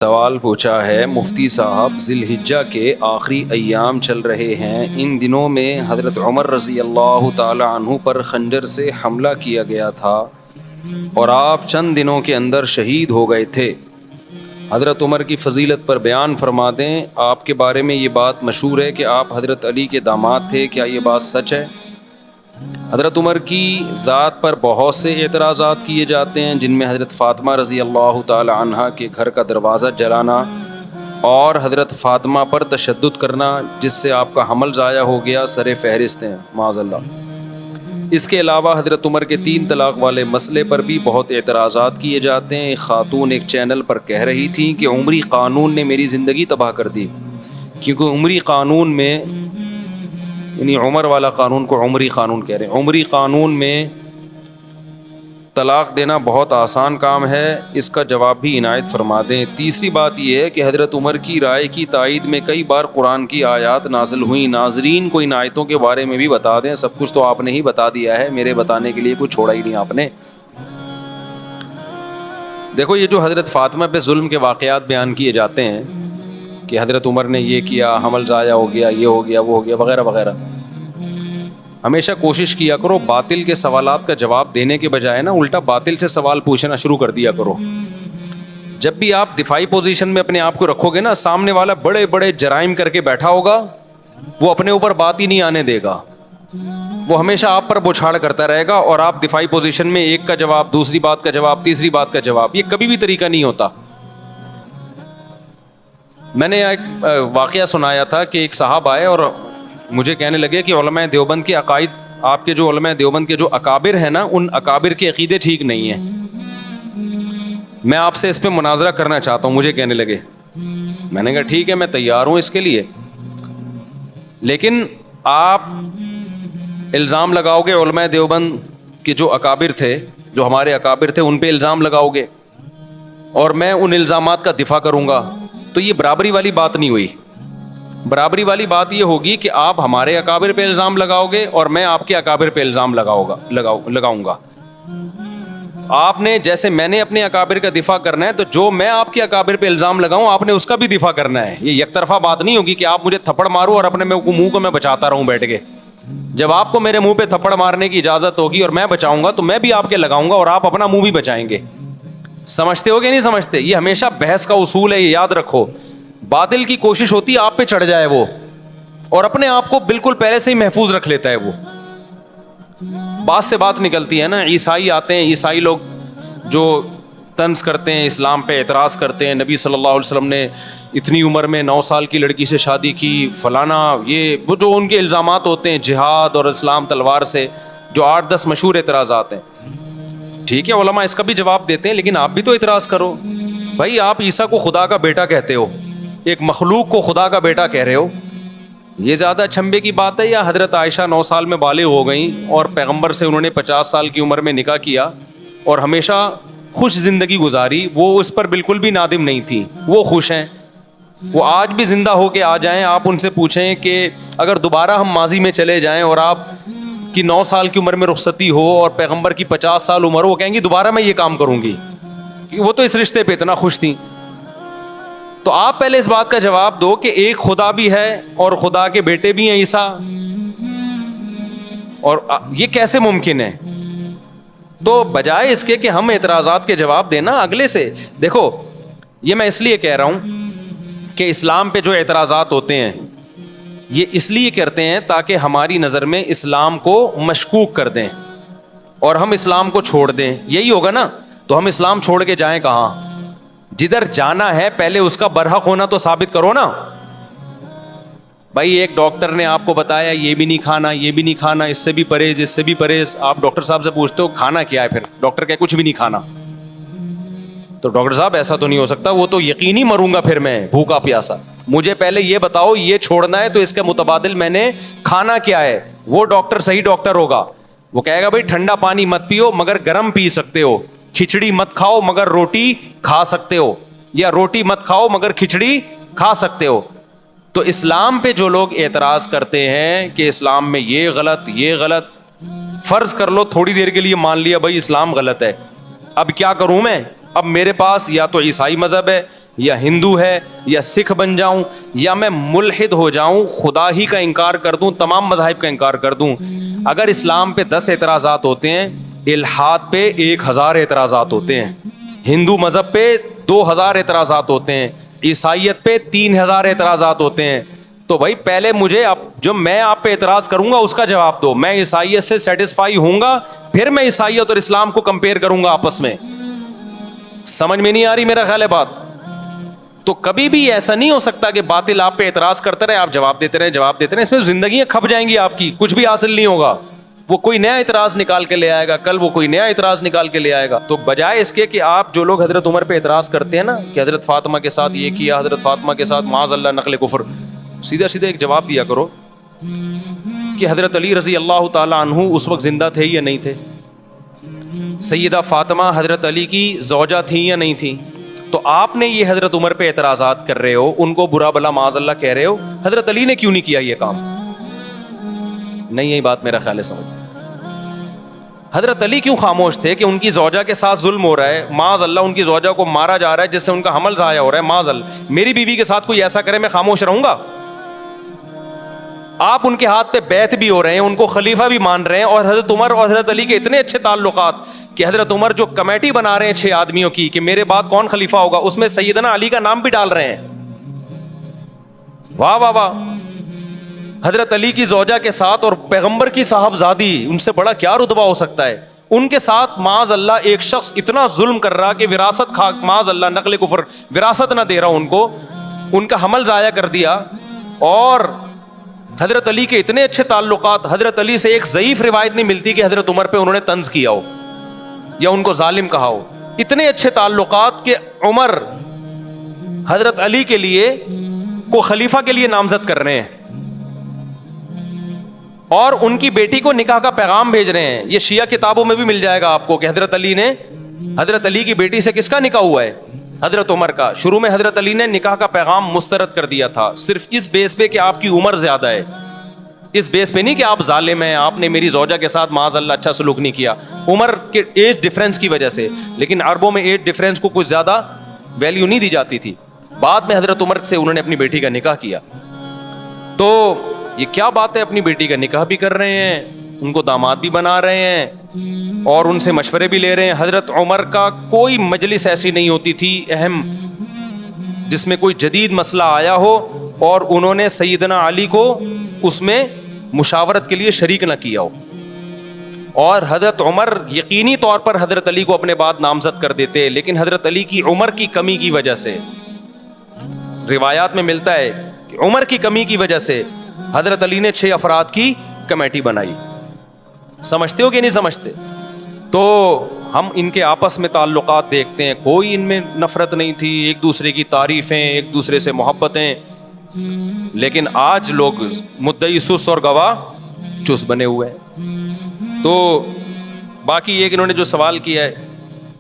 سوال پوچھا ہے مفتی صاحب، ذی الحجہ کے آخری ایام چل رہے ہیں، ان دنوں میں حضرت عمر رضی اللہ تعالی عنہ پر خنجر سے حملہ کیا گیا تھا اور آپ چند دنوں کے اندر شہید ہو گئے تھے۔ حضرت عمر کی فضیلت پر بیان فرما دیں۔ آپ کے بارے میں یہ بات مشہور ہے کہ آپ حضرت علی کے داماد تھے، کیا یہ بات سچ ہے؟ حضرت عمر کی ذات پر بہت سے اعتراضات کیے جاتے ہیں، جن میں حضرت فاطمہ رضی اللہ تعالی عنہا کے گھر کا دروازہ جلانا اور حضرت فاطمہ پر تشدد کرنا، جس سے آپ کا حمل ضائع ہو گیا، سر فہرست ہیں معاذ اللہ۔ اس کے علاوہ حضرت عمر کے 3 طلاق والے مسئلے پر بھی بہت اعتراضات کیے جاتے ہیں۔ ایک خاتون ایک چینل پر کہہ رہی تھی کہ عمری قانون نے میری زندگی تباہ کر دی، کیونکہ عمری قانون میں، یعنی عمر والا قانون کو عمری قانون کہہ رہے ہیں، عمری قانون میں طلاق دینا بہت آسان کام ہے۔ اس کا جواب بھی عنایت فرما دیں۔ تیسری بات یہ ہے کہ حضرت عمر کی رائے کی تائید میں کئی بار قرآن کی آیات نازل ہوئیں۔ ناظرین کو ان آیتوں کے بارے میں بھی بتا دیں۔ سب کچھ تو آپ نے ہی بتا دیا ہے، میرے بتانے کے لیے کچھ چھوڑا ہی نہیں آپ نے۔ دیکھو، یہ جو حضرت فاطمہ پہ ظلم کے واقعات بیان کیے جاتے ہیں کہ حضرت عمر نے یہ کیا، حمل ضائع ہو گیا، یہ ہو گیا، وہ ہو گیا، وغیرہ وغیرہ، ہمیشہ کوشش کیا کرو باطل کے سوالات کا جواب دینے کے بجائے نا الٹا باطل سے سوال پوچھنا شروع کر دیا کرو۔ جب بھی آپ دفاعی پوزیشن میں اپنے آپ کو رکھو گے نا، سامنے والا بڑے بڑے جرائم کر کے بیٹھا ہوگا، وہ اپنے اوپر بات ہی نہیں آنے دے گا، وہ ہمیشہ آپ پر بوچھاڑ کرتا رہے گا، اور آپ دفاعی پوزیشن میں ایک کا جواب، دوسری بات کا جواب، تیسری بات کا جواب، یہ کبھی بھی طریقہ نہیں ہوتا۔ میں نے ایک واقعہ سنایا تھا کہ ایک صاحب آئے اور مجھے کہنے لگے کہ علماء دیوبند کے عقائد، آپ کے جو علماء دیوبند کے جو اکابر ہیں نا، ان اکابر کے عقیدے ٹھیک نہیں ہیں، میں آپ سے اس پہ مناظرہ کرنا چاہتا ہوں، مجھے کہنے لگے۔ میں نے کہا ٹھیک ہے، میں تیار ہوں اس کے لیے، لیکن آپ الزام لگاؤ گے علماء دیوبند کے جو اکابر تھے، جو ہمارے اکابر تھے، ان پہ الزام لگاؤ گے اور میں ان الزامات کا دفاع کروں گا، تو یہ برابری والی بات نہیں ہوئی۔ برابری والی بات یہ ہوگی کہ آپ ہمارے اکابر پہ الزام لگاؤ گے اور میں آپ کے اکابر پہ الزام لگاؤں گا۔ آپ نے، جیسے میں نے اپنے اکابر کا دفاع کرنا ہے، تو جو میں آپ کے اکابر پہ الزام لگاؤں آپ نے اس کا بھی دفاع کرنا ہے۔ یہ یک طرفہ بات نہیں ہوگی کہ آپ مجھے تھپڑ مارو اور اپنے منہ کو میں بچاتا رہوں بیٹھ کے۔ جب آپ کو میرے منہ پہ تھپڑ مارنے کی اجازت ہوگی اور میں بچاؤں گا، تو میں بھی آپ کے لگاؤں گا اور آپ اپنا منہ بھی بچائیں گے۔ سمجھتے ہو کہ نہیں سمجھتے؟ یہ ہمیشہ بحث کا اصول ہے، یہ یاد رکھو۔ باطل کی کوشش ہوتی ہے آپ پہ چڑھ جائے وہ، اور اپنے آپ کو بالکل پہلے سے ہی محفوظ رکھ لیتا ہے وہ۔ بات سے بات نکلتی ہے نا، عیسائی آتے ہیں، عیسائی لوگ جو طنز کرتے ہیں، اسلام پہ اعتراض کرتے ہیں، نبی صلی اللہ علیہ وسلم نے اتنی عمر میں 9 سال کی لڑکی سے شادی کی، فلانا، یہ وہ جو ان کے الزامات ہوتے ہیں جہاد اور اسلام تلوار سے، جو 8-10 مشہور اعتراضات ہیں۔ ٹھیک ہے، علماء اس کا بھی جواب دیتے ہیں، لیکن آپ بھی تو اعتراض کرو۔ بھائی، آپ عیسیٰ کو خدا کا بیٹا کہتے ہو، ایک مخلوق کو خدا کا بیٹا کہہ رہے ہو، یہ زیادہ چھمبے کی بات ہے؟ یا حضرت عائشہ 9 سال میں بالغ ہو گئیں اور پیغمبر سے انہوں نے 50 سال کی عمر میں نکاح کیا اور ہمیشہ خوش زندگی گزاری، وہ اس پر بالکل بھی نادم نہیں تھیں، وہ خوش ہیں، وہ آج بھی زندہ ہو کے آ جائیں، آپ ان سے پوچھیں کہ اگر دوبارہ ہم ماضی میں چلے جائیں اور آپ کی 9 سال کی عمر میں رخصتی ہو اور پیغمبر کی 50 سال عمر ہو، وہ کہیں گی دوبارہ میں یہ کام کروں گی، وہ تو اس رشتے پہ اتنا خوش تھیں۔ تو آپ پہلے اس بات کا جواب دو کہ ایک خدا بھی ہے اور خدا کے بیٹے بھی ہیں عیسیٰ، اور یہ کیسے ممکن ہے؟ تو بجائے اس کے کہ ہم اعتراضات کے جواب دینا اگلے سے، دیکھو یہ میں اس لیے کہہ رہا ہوں کہ اسلام پہ جو اعتراضات ہوتے ہیں یہ اس لیے کرتے ہیں تاکہ ہماری نظر میں اسلام کو مشکوک کر دیں اور ہم اسلام کو چھوڑ دیں، یہی ہوگا نا؟ تو ہم اسلام چھوڑ کے جائیں کہاں؟ جدھر جانا ہے پہلے اس کا برحق ہونا تو ثابت کرو نا۔ بھائی، ایک ڈاکٹر نے آپ کو بتایا یہ بھی نہیں کھانا، یہ بھی نہیں کھانا، اس سے بھی پرہیز، اس سے بھی پرہیز، آپ ڈاکٹر صاحب سے پوچھتے ہو کھانا کیا ہے، پھر ڈاکٹر کہے کچھ بھی نہیں کھانا، تو ڈاکٹر صاحب ایسا تو نہیں ہو سکتا، وہ تو یقینی مروں گا پھر میں بھوکا پیاسا، مجھے پہلے یہ بتاؤ یہ چھوڑنا ہے تو اس کے متبادل میں نے کھانا کیا ہے۔ وہ ڈاکٹر صحیح ڈاکٹر ہوگا، وہ کہے گا بھائی ٹھنڈا پانی مت پیو مگر گرم پی سکتے ہو، کھچڑی مت کھاؤ مگر روٹی کھا سکتے ہو، یا روٹی مت کھاؤ مگر کھچڑی کھا سکتے ہو۔ تو اسلام پہ جو لوگ اعتراض کرتے ہیں کہ اسلام میں یہ غلط، یہ غلط، فرض کر لو تھوڑی دیر کے لیے مان لیا بھائی اسلام غلط ہے، اب کیا کروں میں؟ اب میرے پاس یا تو عیسائی مذہب ہے یا ہندو ہے یا سکھ بن جاؤں یا میں ملحد ہو جاؤں, خدا ہی کا انکار کر دوں, تمام مذاہب کا انکار کر دوں. اگر اسلام پہ 10 اعتراضات ہوتے ہیں, الحاد پہ 1000 اعتراضات ہوتے ہیں, ہندو مذہب پہ 2000 اعتراضات ہوتے ہیں, عیسائیت پہ 3000 اعتراضات ہوتے ہیں. تو بھائی پہلے مجھے جو میں آپ پہ اعتراض کروں گا اس کا جواب دو. میں عیسائیت سے سیٹسفائی ہوں گا, پھر میں عیسائیت اور اسلام کو کمپیئر کروں گا آپس میں. سمجھ میں نہیں آ رہی میرا خیال ہے بات؟ تو کبھی بھی ایسا نہیں ہو سکتا کہ باطل آپ پہ اعتراض کرتے رہے, آپ جواب دیتے رہے. اس میں زندگیاں کھپ جائیں گی آپ کی, کچھ بھی حاصل نہیں ہوگا. وہ کوئی نیا اعتراض نکال کے لے آئے گا, کل وہ کوئی نیا اعتراض نکال کے لے آئے گا. تو بجائے اس کے کہ آپ جو لوگ حضرت عمر پہ اعتراض کرتے ہیں نا کہ حضرت فاطمہ کے ساتھ یہ کیا, حضرت فاطمہ کے ساتھ معاذ اللہ نقل کفر, سیدھا سیدھا ایک جواب دیا کرو کہ حضرت علی رضی اللہ تعالی عنہ اس وقت زندہ تھے یا نہیں تھے؟ سیدہ فاطمہ حضرت علی کی زوجہ تھیں یا نہیں تھیں؟ تو آپ نے یہ حضرت عمر پہ اعتراضات کر رہے ہو, ان کو برا بلا معاذ اللہ کہہ رہے ہو, حضرت علی نے کیوں نہیں کیا یہ کام؟ نہیں, یہی بات میرا خیال ہے سمجھ. حضرت علی کیوں خاموش تھے کہ ان کی زوجہ کے ساتھ ظلم ہو رہا ہے, معاذ اللہ ان کی زوجہ کو مارا جا رہا ہے جس سے ان کا حمل ضائع ہو رہا ہے, معاذ اللہ میری بیوی کے ساتھ کوئی ایسا کرے میں خاموش رہوں گا؟ آپ ان کے ہاتھ پہ بیعت بھی ہو رہے ہیں, ان کو خلیفہ بھی مان رہے ہیں, اور حضرت عمر اور حضرت علی کے اتنے اچھے تعلقات کہ حضرت عمر جو کمیٹی بنا رہے ہیں 6 آدمیوں کی کہ میرے بعد کون خلیفہ ہوگا, اس میں سیدنا علی کا نام بھی ڈال رہے ہیں. واہ واہ واہ. حضرت علی کی زوجہ کے ساتھ اور پیغمبر کی صاحبزادی, ان سے بڑا کیا رتبہ ہو سکتا ہے, ان کے ساتھ معاذ اللہ ایک شخص اتنا ظلم کر رہا کہ وراثت معاذ اللہ نقل کفر وراثت نہ دے رہا ان کو, ان کا حمل ضائع کر دیا. اور حضرت علی کے اتنے اچھے تعلقات, حضرت علی سے ایک ضعیف روایت نہیں ملتی کہ حضرت عمر پہ انہوں نے طنز کیا ہو یا ان کو ظالم کہا ہو. اتنے اچھے تعلقات کہ عمر حضرت علی کے لیے کو خلیفہ کے لیے نامزد کر رہے ہیں اور ان کی بیٹی کو نکاح کا پیغام بھیج رہے ہیں. یہ شیعہ کتابوں میں بھی مل جائے گا آپ کو کہ حضرت علی کی بیٹی سے کس کا نکاح ہوا ہے؟ حضرت عمر کا. شروع میں حضرت علی نے نکاح کا پیغام مسترد کر دیا تھا, صرف اس بیس پہ کہ آپ کی عمر زیادہ ہے, اس بیس پہ نہیں کہ آپ ظالم ہیں, آپ نے میری زوجہ کے ساتھ معاذ اللہ اچھا سلوک نہیں کیا, عمر کے ایج ڈفرینس کی وجہ سے. لیکن عربوں میں ایج ڈفرینس کو کچھ زیادہ ویلیو نہیں دی جاتی تھی. بعد میں حضرت عمر سے انہوں نے اپنی بیٹی کا نکاح کیا. تو یہ کیا بات ہے, اپنی بیٹی کا نکاح بھی کر رہے ہیں, ان کو داماد بھی بنا رہے ہیں اور ان سے مشورے بھی لے رہے ہیں. حضرت عمر کا کوئی مجلس ایسی نہیں ہوتی تھی اہم جس میں کوئی جدید مسئلہ آیا ہو اور انہوں نے سیدنا علی کو اس میں مشاورت کے لیے شریک نہ کیا ہو. اور حضرت عمر یقینی طور پر حضرت علی کو اپنے بعد نامزد کر دیتے, لیکن حضرت علی کی عمر کی کمی کی وجہ سے, روایات میں ملتا ہے کہ عمر کی کمی کی وجہ سے حضرت علی نے 6 افراد کی کمیٹی بنائی. سمجھتے ہو کہ نہیں سمجھتے؟ تو ہم ان کے آپس میں تعلقات دیکھتے ہیں, کوئی ان میں نفرت نہیں تھی, ایک دوسرے کی تعریفیں, ایک دوسرے سے محبتیں. لیکن آج لوگ مدعی سست اور گواہ چست بنے ہوئے ہیں. تو باقی یہ کہ انہوں نے جو سوال کیا ہے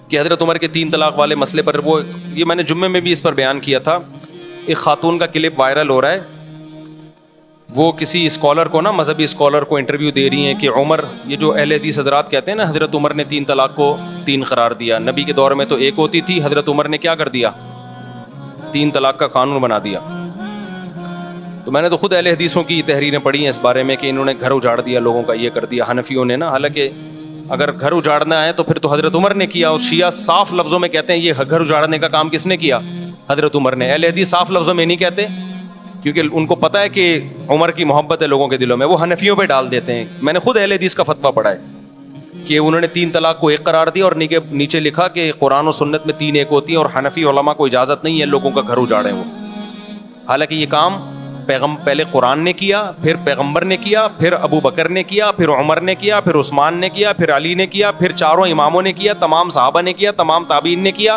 کہ حضرت عمر کے 3 طلاق والے مسئلے پر, وہ یہ میں نے جمعے میں بھی اس پر بیان کیا تھا. ایک خاتون کا کلپ وائرل ہو رہا ہے, وہ کسی اسکالر کو نا, مذہبی اسکالر کو انٹرویو دے رہی ہیں کہ عمر, یہ جو اہل حدیث حضرات کہتے ہیں نا حضرت عمر نے 3 طلاق کو 3 قرار دیا, نبی کے دور میں تو 1 ہوتی تھی, حضرت عمر نے کیا کر دیا, 3 طلاق کا قانون بنا دیا. تو میں نے تو خود اہل حدیثوں کی تحریریں پڑھی ہیں اس بارے میں کہ انہوں نے گھر اجاڑ دیا لوگوں کا, یہ کر دیا حنفیوں نے نا. حالانکہ اگر گھر اجاڑنا ہے تو پھر تو حضرت عمر نے کیا, اور شیعہ صاف لفظوں میں کہتے ہیں یہ گھر اجاڑنے کا کام کس نے کیا, حضرت عمر نے. اہل حدیث صاف لفظوں میں نہیں کہتے کیونکہ ان کو پتہ ہے کہ عمر کی محبت ہے لوگوں کے دلوں میں, وہ حنفیوں پہ ڈال دیتے ہیں. میں نے خود اہل حدیث کا فتویٰ پڑھا ہے کہ انہوں نے 3 طلاق کو 1 قرار دیا اور نیچے لکھا کہ قرآن و سنت میں 3 1 ہوتی ہیں اور حنفی علماء کو اجازت نہیں ہے لوگوں کا گھر اجاڑیں وہ. حالانکہ یہ کام پہلے قرآن نے کیا, پھر پیغمبر نے کیا, پھر ابو بکر نے کیا, پھر عمر نے کیا, پھر عثمان نے کیا, پھر علی نے کیا, پھر 4 اماموں نے کیا, تمام صحابہ نے کیا, تمام تابعین نے کیا.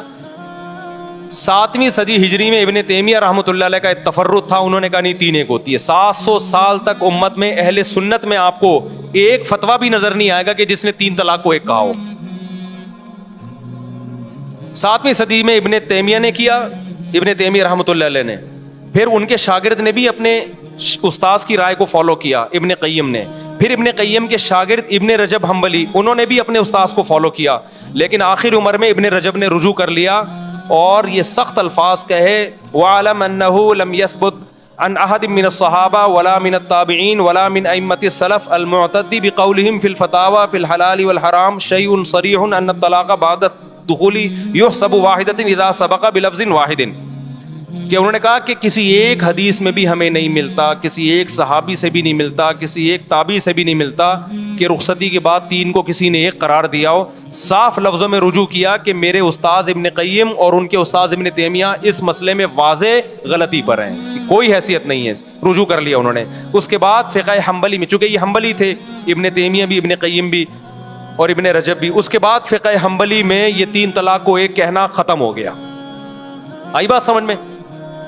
7ویں صدی ہجری میں ابن تیمیہ رحمۃ اللہ علیہ کا ایک تفرد تھا, انہوں نے کہا نہیں 3 1 ہوتی ہے. 700 سال تک امت میں اہل سنت میں آپ کو ایک فتویٰ بھی نظر نہیں آئے گا کہ جس نے 3 طلاق کو 1 کہا ہو. 7ویں صدی میں ابن تیمیہ نے کیا, ابن تیمیہ رحمۃ اللہ علیہ نے, پھر ان کے شاگرد نے بھی اپنے استاذ کی رائے کو فالو کیا, ابن قیم نے, پھر ابن قیم کے شاگرد ابن رجب حنبلی, انہوں نے بھی اپنے استاذ کو فالو کیا. لیکن آخر عمر میں ابن رجب نے رجوع کر لیا اور یہ سخت الفاظ کہے وَعَلَمْ أَنَّهُ لَمْ يَثْبُتْ عن أحد من الصحابة ولا من التابعين ولا من أئمة السلف المعتد بقولهم في الفتاوى في الحلال والحرام شيء صريح أن الطلاق بعد الدخول يحسب واحدة إذا سبق بلفظ واحد، کہ انہوں نے کہا کہ کسی ایک حدیث میں بھی ہمیں نہیں ملتا، کسی ایک صحابی سے بھی نہیں ملتا، کسی ایک تابعی سے بھی نہیں ملتا کہ رخصتی کے بعد 3 کو کسی نے ایک قرار دیا ہو۔ صاف لفظوں میں رجوع کیا کہ میرے استاذ ابن قیم اور ان کے استاذ ابن تیمیہ اس مسئلے میں واضح غلطی پر ہیں، اس کی کوئی حیثیت نہیں ہے، رجوع کر لیا انہوں نے۔ اس کے بعد فقہ حنبلی میں، چونکہ یہ حنبلی تھے، ابن تیمیہ بھی، ابن قیم بھی اور ابن رجب بھی، اس کے بعد فقہ حنبلی میں یہ 3 طلاق کو ایک کہنا ختم ہو گیا۔ آئی بات سمجھ میں؟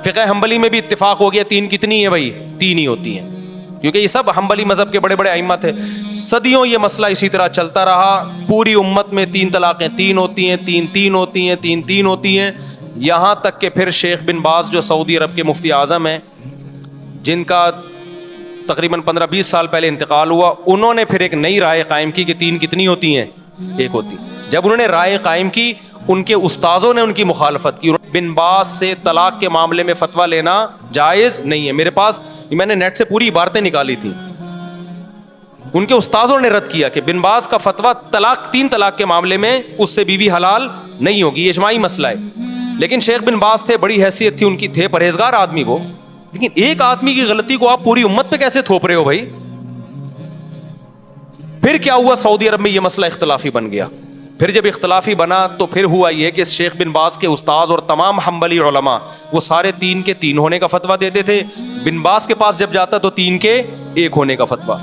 فقہ حنبلی میں بھی اتفاق ہو گیا 3 کتنی ہیں بھائی؟ 3 ہی ہوتی ہیں، کیونکہ یہ سب حنبلی مذہب کے بڑے بڑے ائمہ تھے۔ صدیوں یہ مسئلہ اسی طرح چلتا رہا، پوری امت میں 3 طلاقیں 3 ہوتی ہیں، 3 ہوتی ہیں، 3 ہوتی ہیں، یہاں تک کہ پھر شیخ بن باز جو سعودی عرب کے مفتی اعظم ہیں، جن کا تقریباً 15-20 سال پہلے انتقال ہوا، انہوں نے پھر ایک نئی رائے قائم کی کہ 3 کتنی ہوتی ہیں؟ 1 ہوتی ہیں۔ جب انہوں نے رائے قائم کی، ان کے استاذوں نے ان کی مخالفت کی۔ بن باز سے طلاق کے معاملے میں فتویٰ لینا جائز نہیں ہے۔ میرے پاس میں نے نیٹ سے پوری عبارتیں نکالی تھیں، ان کے استاذوں نے رد کیا کہ بن باز کا فتویٰ 3 طلاق کے معاملے میں اس سے بیوی حلال نہیں ہوگی، یہ اجماعی مسئلہ ہے۔ لیکن شیخ بن باز تھے، بڑی حیثیت تھی ان کی، تھے پرہیزگار آدمی وہ، لیکن ایک آدمی کی غلطی کو آپ پوری امت پہ کیسے تھوپ رہے ہو بھائی؟ پھر کیا ہوا؟ سعودی عرب میں یہ مسئلہ اختلافی بن گیا۔ پھر جب اختلافی بنا تو پھر ہوا یہ کہ شیخ بن باز کے استاذ اور تمام حنبلی علماء وہ سارے 3 کے 3 ہونے کا فتویٰ دیتے تھے، بن باز کے پاس جب جاتا تو 3 کے 1 ہونے کا فتویٰ۔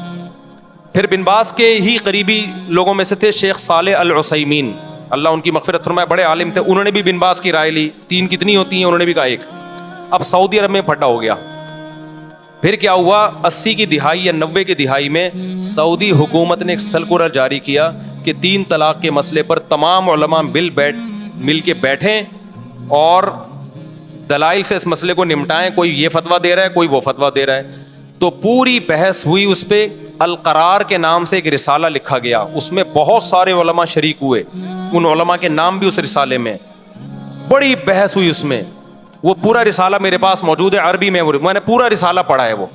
پھر بن باز کے ہی قریبی لوگوں میں سے تھے شیخ صالح العثیمین، اللہ ان کی مغفرت فرمائے، بڑے عالم تھے، انہوں نے بھی بن باز کی رائے لی، 3 کتنی ہوتی ہیں؟ انہوں نے بھی کہا 1۔ اب سعودی عرب میں پھٹا ہو گیا۔ پھر کیا ہوا؟ 80 کی دہائی یا 90 کی دہائی میں سعودی حکومت نے ایک سرکولر جاری کیا کہ 3 طلاق کے مسئلے پر تمام علماء مل کے بیٹھیں اور دلائل سے اس مسئلے کو نمٹائیں، کوئی یہ فتویٰ دے رہا ہے، کوئی وہ فتویٰ دے رہا ہے۔ تو پوری بحث ہوئی، اس پہ القرار کے نام سے ایک رسالہ لکھا گیا، اس میں بہت سارے علماء شریک ہوئے، ان علماء کے نام بھی اس رسالے میں، بڑی بحث ہوئی اس میں۔ وہ پورا رسالہ میرے پاس موجود ہے عربی میں نے پورا رسالہ پڑھا ہے۔ وہ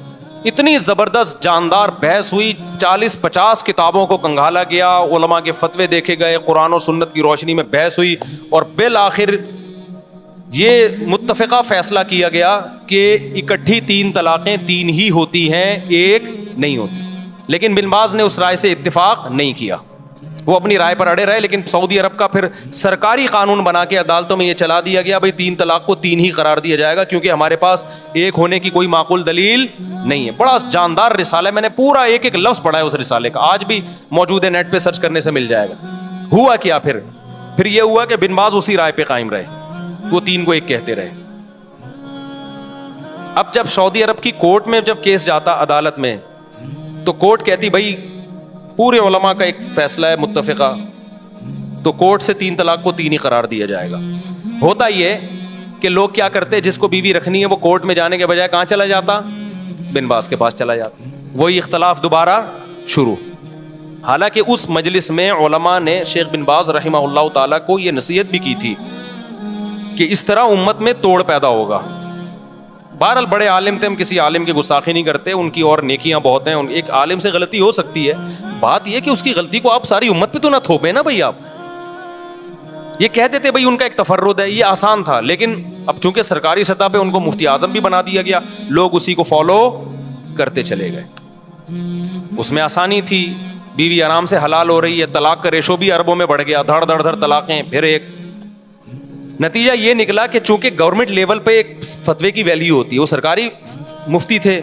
اتنی زبردست جاندار بحث ہوئی، 40-50 کتابوں کو کنگھالا گیا، علماء کے فتوے دیکھے گئے، قرآن و سنت کی روشنی میں بحث ہوئی، اور بالآخر یہ متفقہ فیصلہ کیا گیا کہ اکٹھی 3 طلاقیں 3 ہی ہوتی ہیں، 1 نہیں ہوتی۔ لیکن بن باز نے اس رائے سے اتفاق نہیں کیا، وہ اپنی رائے پر اڑے رہے۔ لیکن سعودی عرب کا پھر سرکاری قانون بنا کے عدالتوں میں یہ چلا دیا گیا بھائی 3 طلاق کو 3 ہی قرار دیا جائے گا، کیونکہ ہمارے پاس 1 ہونے کی کوئی معقول دلیل نہیں ہے۔ بڑا جاندار رسالہ ہے، میں نے پورا ایک لفظ پڑھا ہے اس رسالے کا، آج بھی موجود ہے، نیٹ پہ سرچ کرنے سے مل جائے گا۔ ہوا کیا پھر یہ ہوا کہ بن باز اسی رائے پہ قائم رہے، وہ 3 کو 1 کہتے رہے۔ اب جب سعودی عرب کی کورٹ میں جب کیس جاتا عدالت میں، تو کورٹ کہتی بھائی پورے علماء کا ایک فیصلہ ہے متفقہ، تو کورٹ سے 3 طلاق کو 3 ہی قرار دیا جائے گا۔ ہوتا یہ کہ لوگ کیا کرتے، جس کو بیوی رکھنی ہے وہ کورٹ میں جانے کے بجائے کہاں چلا جاتا؟ بن باز کے پاس چلا جاتا، وہی اختلاف دوبارہ شروع۔ حالانکہ اس مجلس میں علماء نے شیخ بن باز رحمہ اللہ تعالیٰ کو یہ نصیحت بھی کی تھی کہ اس طرح امت میں توڑ پیدا ہوگا۔ بہرحال بڑے عالم تھے، ہم کسی عالم کی گستاخی نہیں کرتے، ان کی اور نیکیاں بہت ہیں، ایک عالم سے غلطی ہو سکتی ہے، بات یہ کہ اس کی غلطی کو آپ ساری امت پہ تو نہ تھوپیں نا بھائی۔ آپ یہ کہتے تھے بھائی ان کا ایک تفرد ہے، یہ آسان تھا، لیکن اب چونکہ سرکاری سطح پہ ان کو مفتی اعظم بھی بنا دیا گیا، لوگ اسی کو فالو کرتے چلے گئے۔ اس میں آسانی تھی، بیوی آرام سے حلال ہو رہی ہے، طلاق کا ریشو بھی اربوں میں بڑھ گیا، دھڑ دھڑ دھڑ طلاقیں، پھر ایک نتیجہ یہ نکلا کہ چونکہ گورنمنٹ لیول پہ ایک فتوے کی ویلیو ہوتی ہے، وہ سرکاری مفتی تھے،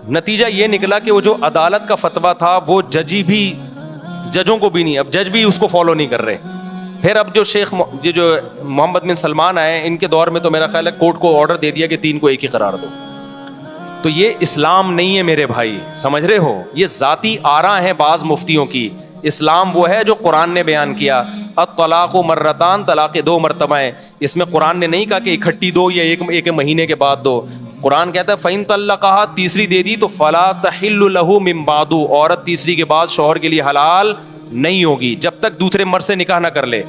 نتیجہ یہ نکلا کہ وہ جو عدالت کا فتویٰ تھا وہ ججوں کو بھی نہیں، اب جج بھی اس کو فالو نہیں کر رہے۔ پھر اب جو جو محمد بن سلمان آئے، ان کے دور میں تو میرا خیال ہے کورٹ کو آرڈر دے دیا کہ 3 کو 1 ہی قرار دو۔ تو یہ اسلام نہیں ہے میرے بھائی، سمجھ رہے ہو؟ یہ ذاتی آراء ہیں بعض مفتیوں کی۔ اسلام وہ ہے جو قرآن نے بیان کیا، الطلاق مرتان، طلاق 2 مرتبہ ہیں۔ اس میں قرآن نے نہیں کہا کہ اکٹھی دو یا ایک مہینے کے بعد دو، قرآن کہتا ہے فَإِن طَلَّقَهَا، تیسری دے دی تو فَلَا تَحِلُّ لَهُ مِن بَعْدُ، عورت تیسری کے بعد شوہر کے لیے حلال نہیں ہوگی جب تک دوسرے مرد سے نکاح نہ کر لے۔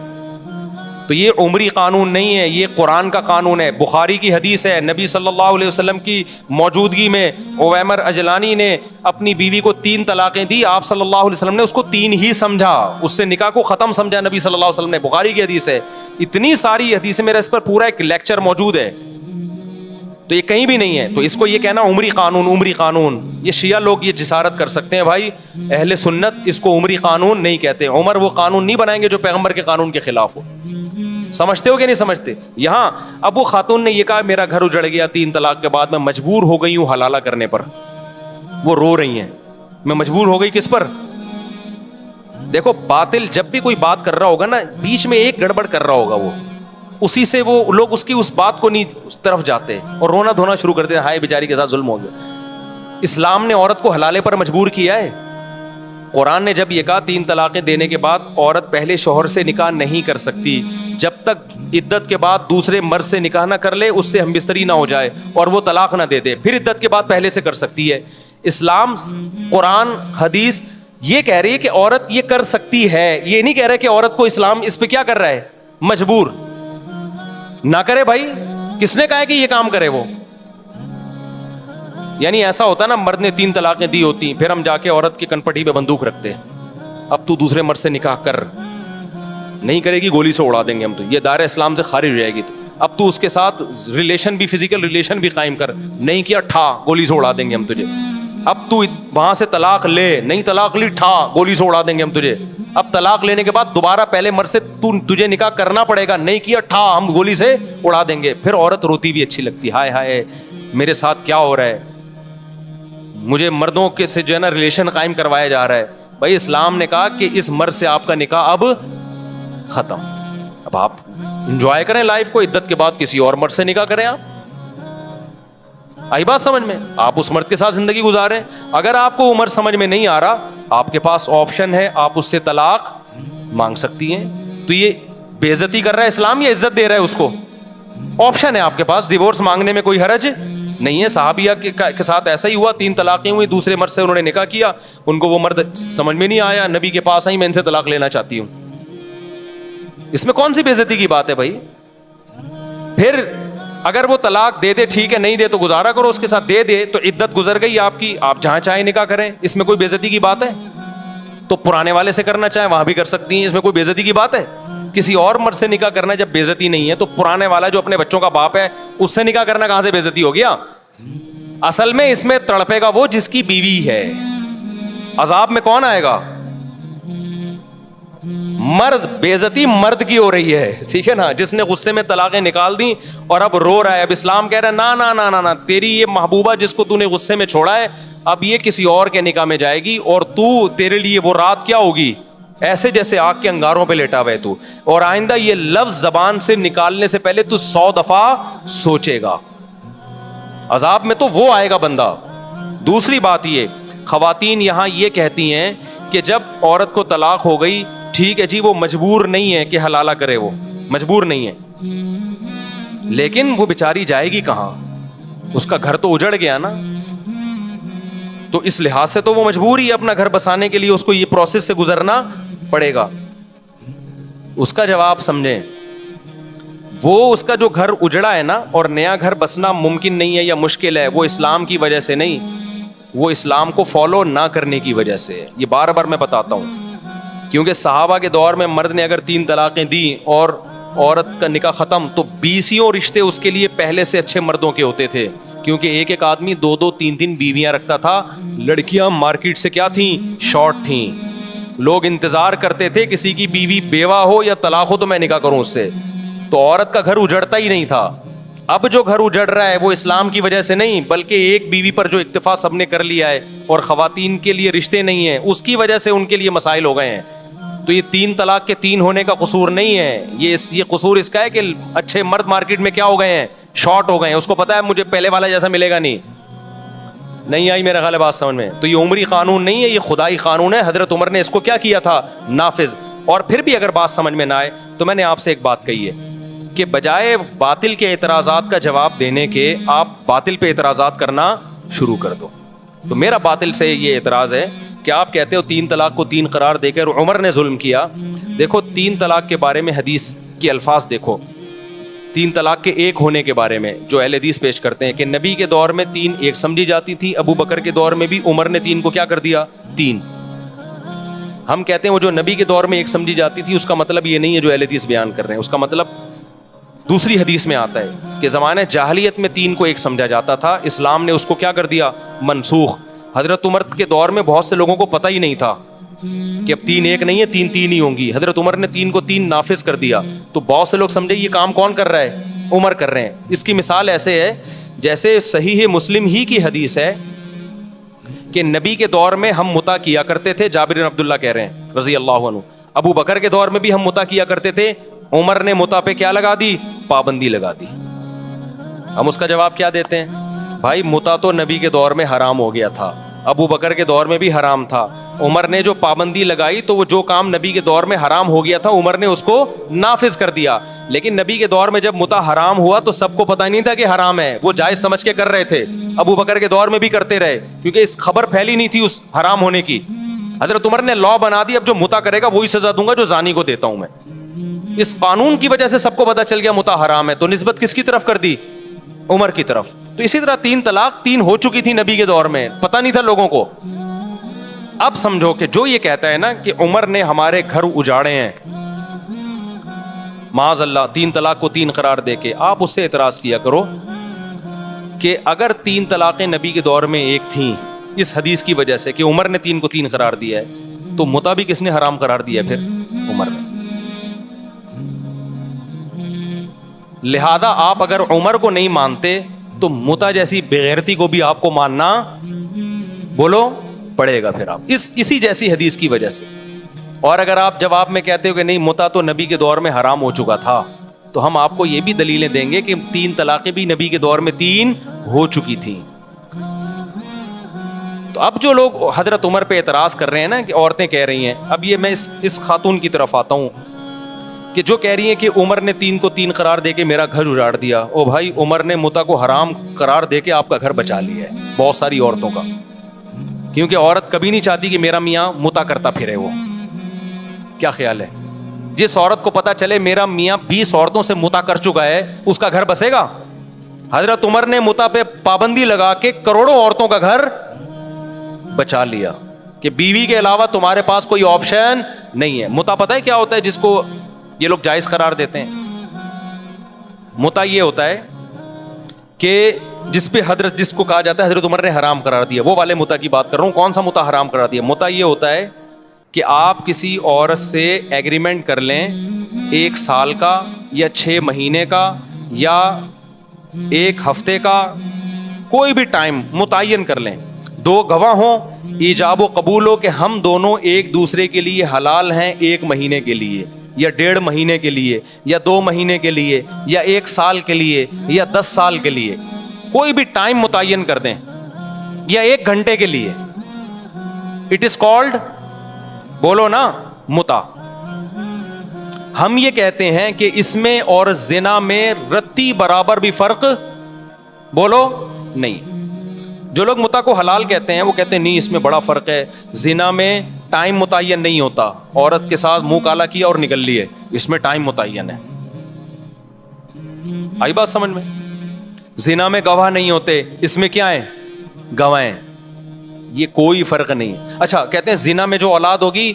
تو تو یہ عمری قانون نہیں ہے, یہ قرآن کا قانون ہے. بخاری کی حدیث ہے, نبی صلی اللہ علیہ وسلم کی موجودگی میں اویمر اجلانی نے اپنی بیوی کو 3 طلاقیں دی. آپ صلی اللہ علیہ وسلم نے اس کو 3 ہی سمجھا, اس سے نکاح کو ختم سمجھا نبی صلی اللہ علیہ وسلم نے. بخاری کی حدیث ہے. اتنی ساری حدیثیں, میرا اس پر پورا ایک لیکچر موجود ہے, تو یہ کہیں بھی نہیں ہے. تو اس کو یہ کہنا عمری قانون, عمری قانون, یہ شیعہ لوگ یہ جسارت کر سکتے ہیں بھائی. اہل سنت اس کو عمری قانون نہیں کہتے. عمر وہ قانون نہیں بنائیں گے جو پیغمبر کے قانون کے خلاف ہو. سمجھتے ہو کہ نہیں سمجھتے؟ یہاں اب وہ خاتون نے یہ کہا میرا گھر اجڑ گیا 3 طلاق کے بعد, میں مجبور ہو گئی ہوں حلالہ کرنے پر. وہ رو رہی ہیں, میں مجبور ہو گئی کس پر؟ دیکھو باطل جب بھی کوئی بات کر رہا ہوگا نا, بیچ میں ایک گڑبڑ کر رہا ہوگا, وہ اسی سے وہ لوگ اس کی اس بات کو نہیں اس طرف جاتے اور رونا دھونا شروع کرتے ہیں, ہائے بیچاری کے ساتھ ظلم ہو گیا. اسلام نے عورت کو حلالے پر مجبور کیا ہے. قرآن نے جب یہ کہا 3 طلاقیں دینے کے بعد عورت پہلے شوہر سے نکاح نہیں کر سکتی جب تک عدت کے بعد دوسرے مرد سے نکاح نہ کر لے, اس سے ہم بستری نہ ہو جائے اور وہ طلاق نہ دے دے, پھر عدت کے بعد پہلے سے کر سکتی ہے. اسلام, قرآن, حدیث یہ کہہ رہی ہے کہ عورت یہ کر سکتی ہے, یہ نہیں کہہ رہا کہ عورت کو اسلام اس پہ کیا کر رہا ہے, مجبور نہ کرے. بھائی کس نے کہا ہے کہ یہ کام کرے وہ؟ یعنی ایسا ہوتا نا, مرد نے 3 طلاقیں دی ہوتی, پھر ہم جا کے عورت کی کنپٹی پہ بندوق رکھتے, اب تو دوسرے مرد سے نکاح کر, نہیں کرے گی گولی سے اڑا دیں گے ہم, تو یہ دائرہ اسلام سے خارج ہو جائے گی. تو اب تو اس کے ساتھ ریلیشن بھی, فزیکل ریلیشن بھی قائم کر, نہیں کیا ٹھا گولی سے اڑا دیں گے ہم تجھے. اب تو وہاں سے طلاق لے, نہیں طلاق لی ٹھا گولی سے اڑا دیں گے ہم تجھے. اب طلاق لینے کے بعد دوبارہ پہلے مرد سے تجھے نکاح کرنا پڑے گا, نہیں کیا ٹھا ہم گولی سے اڑا دیں گے. پھر عورت روتی بھی اچھی لگتی, ہائے ہائے میرے ساتھ کیا ہو رہا ہے, مجھے مردوں کے سے جو ہے نا ریلیشن قائم کروایا جا رہا ہے. بھائی اسلام نے کہا کہ اس مرد سے آپ کا نکاح اب ختم, اب آپ انجوائے کریں لائف کو, عدت کے بعد کسی اور مرد سے نکاح کریں. آپ آئی بات سمجھ میں؟ آپ اس مرد کے ساتھ زندگی گزاریں. اگر آپ کو عمر سمجھ میں نہیں آ رہا, آپ کے پاس آپشن ہے, آپ اس سے طلاق مانگ سکتی ہیں. تو یہ بے عزتی کر رہا ہے اسلام یا عزت دے رہا ہے اس کو؟ آپشن ہے آپ کے پاس, ڈیورس مانگنے میں کوئی حرج نہیں ہے. صحابیہ کے ساتھ ایسا ہی ہوا, 3 طلاقیں ہوئی, دوسرے مرد سے انہوں نے نکاح کیا, ان کو وہ مرد سمجھ میں نہیں آیا, نبی کے پاس آئی, میں ان سے طلاق لینا چاہتی ہوں. اس میں کون سی بے عزتی کی بات ہے بھائی؟ پھر اگر وہ طلاق دے دے ٹھیک ہے, نہیں دے تو گزارا کرو اس کے ساتھ, دے دے تو عدت گزر گئی آپ کی, آپ جہاں چاہیں نکاح کریں, اس میں کوئی بے عزتی کی بات ہے؟ تو پرانے والے سے کرنا چاہیں وہاں بھی کر سکتی ہیں, اس میں کوئی بے عزتی کی بات ہے؟ کسی اور مرد سے نکاح کرنا جب بے عزتی نہیں ہے, تو پرانے والا جو اپنے بچوں کا باپ ہے اس سے نکاح کرنا کہاں سے بے عزتی ہو گیا؟ اصل میں اس میں تڑپے گا وہ جس کی بیوی ہے. عذاب میں کون آئے گا؟ مرد. بے عزتی مرد کی ہو رہی ہے, ٹھیک ہے نا, جس نے غصے میں طلاقیں نکال دی اور اب رو رہا ہے. اب اسلام کہہ رہا ہے نا نا نا نا, تیری یہ محبوبہ جس کو تو نے غصے میں چھوڑا ہے, اب یہ کسی اور کے نکاح میں جائے گی, اور تو تیرے لیے وہ رات کیا ہوگی, ایسے جیسے آگ کے انگاروں پہ لیٹا ہوا ہے تو. اور آئندہ یہ لفظ زبان سے نکالنے سے پہلے تو 100 دفعہ سوچے گا. عذاب میں تو وہ آئے گا بندہ. دوسری بات یہ, خواتین یہاں یہ کہتی ہیں کہ جب عورت کو طلاق ہو گئی, ٹھیک ہے جی, وہ مجبور نہیں ہے کہ حلالہ کرے, وہ مجبور نہیں ہے, لیکن وہ بیچاری جائے گی کہاں؟ اس کا گھر تو اجڑ گیا نا, تو اس لحاظ سے تو وہ مجبور ہی اپنا گھر بسانے کے لیے اس کو یہ پروسیس سے گزرنا پڑے گا. اس کا جواب سمجھیں, وہ اس کا جو گھر اجڑا ہے نا, اور نیا گھر بسنا ممکن نہیں ہے یا مشکل ہے, وہ اسلام کی وجہ سے نہیں, وہ اسلام کو فالو نہ کرنے کی وجہ سے. یہ بار بار میں بتاتا ہوں, کیونکہ صحابہ کے دور میں مرد نے اگر 3 طلاقیں دی اور عورت کا نکاح ختم, تو 20 رشتے اس کے لیے پہلے سے اچھے مردوں کے ہوتے تھے, کیونکہ ایک آدمی 2 3 بیویاں رکھتا تھا. لڑکیاں مارکیٹ سے کیا تھیں, شارٹ تھیں. لوگ انتظار کرتے تھے کسی کی بیوی بیوہ ہو یا طلاق ہو تو میں نکاح کروں اس سے. تو عورت کا گھر اجڑتا ہی نہیں تھا. اب جو گھر اجڑ رہا ہے وہ اسلام کی وجہ سے نہیں, بلکہ ایک بیوی پر جو اکتفا سب نے کر لیا ہے اور خواتین کے لیے رشتے نہیں ہیں, اس کی وجہ سے ان کے لیے مسائل ہو گئے ہیں. تو یہ 3 طلاق کے 3 ہونے کا قصور نہیں ہے, یہ قصور اس کا ہے کہ اچھے مرد مارکیٹ میں کیا ہو گئے ہیں, شارٹ ہو گئے ہیں. اس کو پتا ہے مجھے پہلے والا جیسا ملے گا نہیں آئی میرا خیال ہے بات سمجھ میں. تو یہ عمری قانون نہیں ہے, یہ خدائی قانون ہے. حضرت عمر نے اس کو کیا کیا تھا, نافذ. اور پھر بھی اگر بات سمجھ میں نہ آئے تو میں نے آپ سے ایک بات کہی ہے کہ بجائے باطل کے اعتراضات کا جواب دینے کے, آپ باطل پہ اعتراضات کرنا شروع کر دو. تو میرا باطل سے یہ اعتراض ہے کہ آپ کہتے ہو 3 طلاق کو 3 قرار دے کر عمر نے ظلم کیا. دیکھو 3 طلاق کے بارے میں حدیث کے الفاظ دیکھو, 3 طلاق کے ایک ہونے کے بارے میں جو اہل حدیث پیش کرتے ہیں کہ نبی کے دور میں 3 ایک سمجھی جاتی تھی, ابو بکر کے دور میں بھی عمر نے 3 کو کیا کر دیا 3. ہم کہتے ہیں وہ جو نبی کے دور میں ایک سمجھی جاتی تھی اس کا مطلب یہ نہیں ہے جو اہل حدیث بیان کر رہے ہیں, اس کا مطلب دوسری حدیث میں آتا ہے کہ زمانہ جاہلیت میں 3 کو ایک سمجھا جاتا تھا, اسلام نے اس کو کیا کر دیا منسوخ. حضرت عمر کے دور میں بہت سے لوگوں کو پتہ ہی نہیں تھا کہ اب 3 ایک نہیں ہے 3 3 ہی ہوں گی. حضرت عمر نے 3 کو 3 نافذ کر دیا, تو بہت سے لوگ سمجھے یہ کام کون کر رہا ہے, عمر کر رہے ہیں. اس کی مثال ایسے ہے جیسے صحیح مسلم ہی کی حدیث ہے کہ نبی کے دور میں ہم متا کیا کرتے تھے, جابر بن عبداللہ کہہ رہے ہیں رضی اللہ عنہ. ابو بکر کے دور میں بھی ہم متا کیا کرتے تھے, عمر نے متا پہ کیا لگا دی, پابندی لگا دی. ہم اس کا جواب کیا دیتے ہیں, بھائی متا تو نبی کے دور میں حرام ہو گیا تھا, ابو بکر کے دور میں بھی حرام تھا, عمر نے جو پابندی لگائی تو وہ جو کام نبی کے دور میں حرام ہو گیا تھا عمر نے اس کو نافذ کر دیا. لیکن نبی کے دور میں جب متا حرام ہوا تو سب کو پتہ نہیں تھا کہ حرام ہے, وہ جائز سمجھ کے کر رہے تھے. ابو بکر کے دور میں بھی کرتے رہے کیونکہ اس خبر پھیلی نہیں تھی اس حرام ہونے کی. حضرت عمر نے لا بنا دی, اب جو متا کرے گا وہی سزا دوں گا جو زانی کو دیتا ہوں میں. اس قانون کی وجہ سے سب کو پتہ چل گیا متا حرام ہے, تو نسبت کس کی طرف کر دی, عمر کی طرف. تو اسی طرح 3 طلاق 3 ہو چکی تھی نبی کے دور میں, پتہ نہیں تھا لوگوں کو. اب سمجھو کہ جو یہ کہتا ہے نا کہ عمر نے ہمارے گھر اجاڑے ہیں معاذ اللہ 3 طلاق کو 3 قرار دے کے, آپ اس سے اعتراض کیا کرو کہ اگر 3 طلاقیں نبی کے دور میں ایک تھیں اس حدیث کی وجہ سے کہ عمر نے 3 کو 3 قرار دیا ہے, تو متا بھی کس نے حرام قرار دیا ہے, پھر عمر نے. لہذا آپ اگر عمر کو نہیں مانتے تو متا جیسی بغیرتی کو بھی آپ کو ماننا بولو پڑے گا پھر آپ اسی جیسی حدیث کی وجہ سے. اور اگر آپ جواب میں کہتے ہو کہ نہیں متا تو نبی کے دور میں حرام ہو چکا تھا, تو ہم آپ کو یہ بھی دلیلیں دیں گے کہ 3 طلاقیں بھی نبی کے دور میں 3 ہو چکی تھیں. تو اب جو لوگ حضرت عمر پہ اعتراض کر رہے ہیں نا کہ عورتیں کہہ رہی ہیں, اب یہ میں اس خاتون کی طرف آتا ہوں کہ جو کہہ رہی ہیں کہ عمر نے 3 کو 3 قرار دے کے میرا گھر اجاڑ دیا. او بھائی عمر نے متا کو حرام قرار دے کے آپ کا گھر بچا لیا ہے بہت ساری عورتوں کا, کیونکہ عورت کبھی نہیں چاہتی کہ میرا میاں متا کرتا پھرے. وہ کیا خیال ہے, جس عورت کو پتا چلے میرا میاں 20 عورتوں سے متا کر چکا ہے اس کا گھر بسے گا؟ حضرت عمر نے متا پہ پابندی لگا کے کروڑوں عورتوں کا گھر بچا لیا کہ بیوی کے علاوہ تمہارے پاس کوئی آپشن نہیں ہے. متا پتہ ہے کیا ہوتا ہے جس کو یہ لوگ جائز قرار دیتے ہیں؟ متا یہ ہوتا ہے کہ جس کو کہا جاتا ہے حضرت عمر نے حرام قرار دیا, وہ والے متا کی بات کر رہا ہوں. کون سا متا حرام قرار دیا؟ متا یہ ہوتا ہے کہ آپ کسی عورت سے ایگریمنٹ کر لیں 1 سال کا یا 6 مہینے کا یا 1 ہفتے کا, کوئی بھی ٹائم متعین کر لیں, 2 گواہ ہوں, ایجاب و قبول ہو کہ ہم دونوں ایک دوسرے کے لیے حلال ہیں 1 مہینے کے لیے یا 1.5 مہینے کے لیے یا 2 مہینے کے لیے یا 1 سال کے لیے یا 10 سال کے لیے, کوئی بھی ٹائم متعین کر دیں یا 1 گھنٹے کے لیے. اٹ از کالڈ بولو نا متا. ہم یہ کہتے ہیں کہ اس میں اور زنا میں رتی برابر بھی فرق بولو نہیں. جو لوگ متا کو حلال کہتے ہیں وہ کہتے ہیں نہیں اس میں بڑا فرق ہے, زنا میں ٹائم متعین نہیں ہوتا, عورت کے ساتھ منہ کالا کیا اور نکل لیے, اس میں ٹائم متعین ہے. آئی بات سمجھ میں؟ زنا میں گواہ نہیں ہوتے, اس میں کیا ہیں گواہ ہیں, یہ کوئی فرق نہیں. اچھا کہتے ہیں زنا میں جو اولاد ہوگی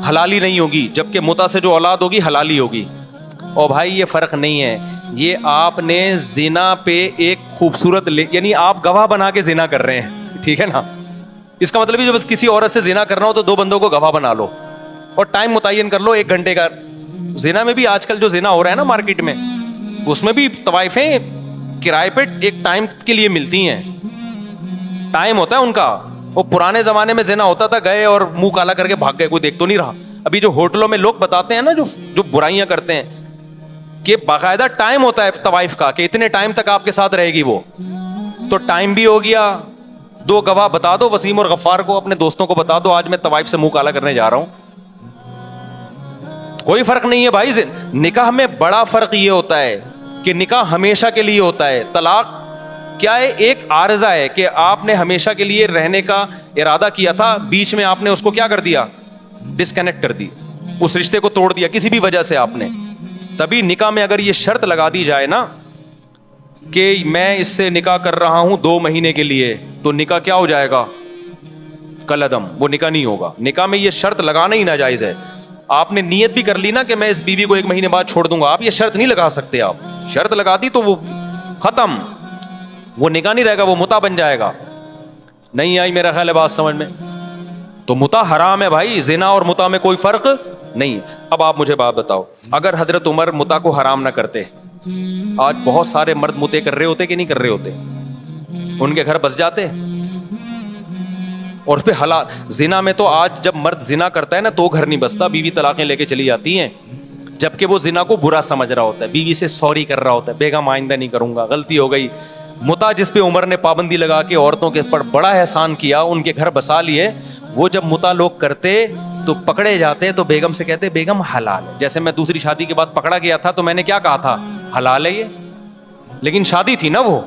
حلالی نہیں ہوگی, جبکہ متا سے جو اولاد ہوگی حلالی ہوگی. اور بھائی یہ فرق نہیں ہے, یہ آپ نے زنا پہ ایک خوبصورت یعنی آپ گواہ بنا کے زنا کر رہے ہیں, ٹھیک ہے نا. اس کا مطلب ہے جب کسی عورت سے زنا کرنا ہو تو 2 بندوں کو گواہ بنا لو اور ٹائم متعین کر لو 1 گھنٹے کا. زنا میں بھی آج کل جو زنا ہو رہا ہے نا مارکیٹ میں, اس میں بھی طوائفیں کرائے پہ ایک ٹائم کے لیے ملتی ہیں, ٹائم ہوتا ہے ان کا. وہ پرانے زمانے میں زنا ہوتا تھا, گئے اور منہ کالا کر کے بھاگ گئے, کوئی دیکھ تو نہیں رہا. ابھی جو ہوٹلوں میں لوگ بتاتے ہیں نا جو برائیاں کرتے ہیں کہ باقاعدہ ٹائم ہوتا ہے طوائف کا کہ اتنے ٹائم تک آپ کے ساتھ رہے گی وہ, تو ٹائم بھی ہو گیا. 2 گواہ بتا دو, وسیم اور غفار کو, اپنے دوستوں کو بتا دو آج میں طوائف سے منہ کالا کرنے جا رہا ہوں. کوئی فرق نہیں ہے بھائی. نکاح میں بڑا فرق یہ ہوتا ہے کہ نکاح ہمیشہ کے لیے ہوتا ہے, طلاق کیا ہے؟ ایک عارضہ ہے کہ آپ نے ہمیشہ کے لیے رہنے کا ارادہ کیا تھا, بیچ میں آپ نے اس کو کیا کر دیا؟ ڈسکنیکٹ کر دی, اس رشتے کو توڑ دیا کسی بھی وجہ سے آپ نے. تبھی نکاح میں اگر یہ شرط لگا دی جائے نا کہ میں اس سے نکاح کر رہا ہوں 2 مہینے کے لیے, تو نکاح کیا ہو جائے گا؟ کالعدم, وہ نکاح نہیں ہوگا. نکاح میں یہ شرط لگانا ہی ناجائز ہے. آپ نے نیت بھی کر لی نا کہ میں اس بیوی کو 1 مہینے بعد چھوڑ دوں گا, آپ یہ شرط نہیں لگا سکتے. آپ شرط لگا دی تو وہ ختم, وہ نکاح نہیں رہے گا, وہ متع بن جائے گا. نہیں آئی میرا خیال ہے بات سمجھ میں؟ تو متع حرام ہے بھائی, زنا اور متع میں کوئی فرق نہیں. اب آپ مجھے بات بتاؤ, اگر حضرت عمر متع کو حرام نہ کرتے, آج بہت سارے مرد متع کر رہے ہوتے کہ نہیں کر رہے ہوتے؟ ان کے گھر بس جاتے. اور پہ حلال زنا میں تو آج جب مرد زنا کرتا ہے نا تو گھر نہیں بستا, بیوی طلاقیں لے کے چلی جاتی ہیں, جبکہ وہ زنا کو برا سمجھ رہا ہوتا ہے, بیوی سے سوری کر رہا ہوتا ہے, بیگم آئندہ نہیں کروں گا, غلطی ہو گئی. متع جس پہ عمر نے پابندی لگا کے عورتوں کے پر بڑا احسان کیا, ان کے گھر بسا لیے, وہ جب متع لوگ کرتے تو پکڑے جاتے تو بیگم سے کہتے بیگم حلال ہے. جیسے میں دوسری شادی کے بعد پکڑا گیا تھا تو میں نے کیا کہا تھا؟ حلال ہے یہ, لیکن شادی تھی نا وہ.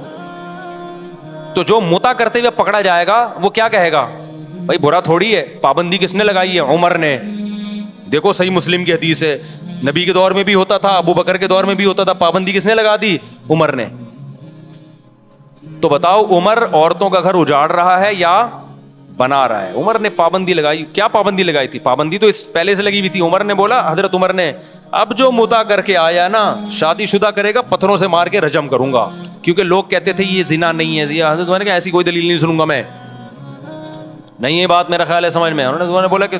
تو جو متع کرتے ہوئے پکڑا جائے گا وہ کیا کہے گا؟ بھائی برا تھوڑی ہے, پابندی کس نے لگائی ہے؟ عمر نے. دیکھو صحیح مسلم کی حدیث ہے, نبی کے دور میں بھی ہوتا تھا, ابو بکر کے دور میں بھی ہوتا تھا, پابندی کس نے لگا دی؟ عمر نے. تو بتاؤ عمر عورتوں کا گھر اجاڑ رہا ہے یا بنا رہا ہے؟ عمر نے پابندی لگائی. کیا پابندی لگائی تھی؟ پابندی تو اس پہلے سے لگی ہوئی تھی. عمر نے بولا, حضرت عمر نے, اب جو متع کر کے آیا نا شادی شدہ کرے گا پتھروں سے مار کے رجم کروں گا, کیونکہ لوگ کہتے تھے یہ زنا نہیں ہے. حضرت عمر نے کہا ایسی کوئی دلیل نہیں سنوں گا میں, نہیں یہ بات میرا خیال ہے سمجھ میں. انہوں نے بولا کہ